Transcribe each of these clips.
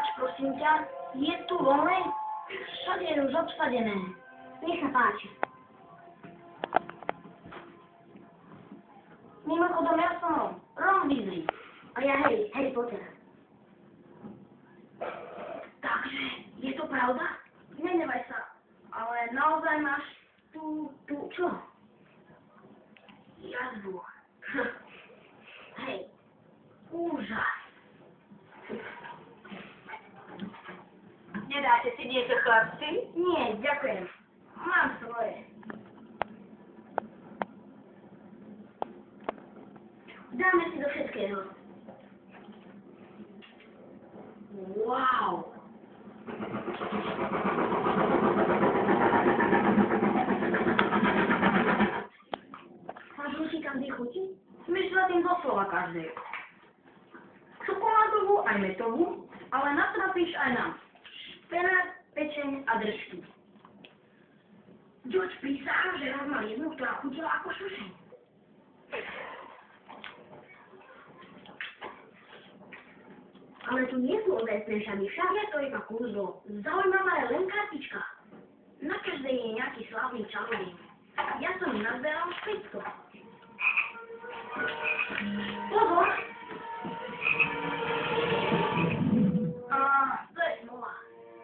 Prepač, prosím ťa, je tu voľné? Všade je už obsadené. Nech sa páči. Mimochodom, ja som Ron Weasley. A ja Harry Potter. Takže, je to pravda? Nenevaj sa, ale naozaj máš tú čo? Jazvu. Hej, úžas. Nedáte si niečo, chlapci? Nie, ďakujem. Mám svoje. Dáme si do všetkého. Wow. Máš tam dve chuti? Myslím tým doslova každej. Čokoládovú aj metovú, ale natrapíš aj nám. Špenát, pečeň a držky. George prísahal, že raz mal jednu, ktorá chutila ako šušeň. Ale tu nie sú ozajstné šamy, však je to iba kúzlo. Zaujímavá je len kartička. Na každej je nejaký slavný čarodej. Ja som nazberal 500. Pozor! To je smola.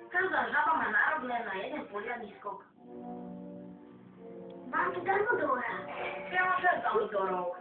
Každá žaba má nárok len na jeden poriadny skok. Mám tu darmo dohra. Ja mám 6 autorov.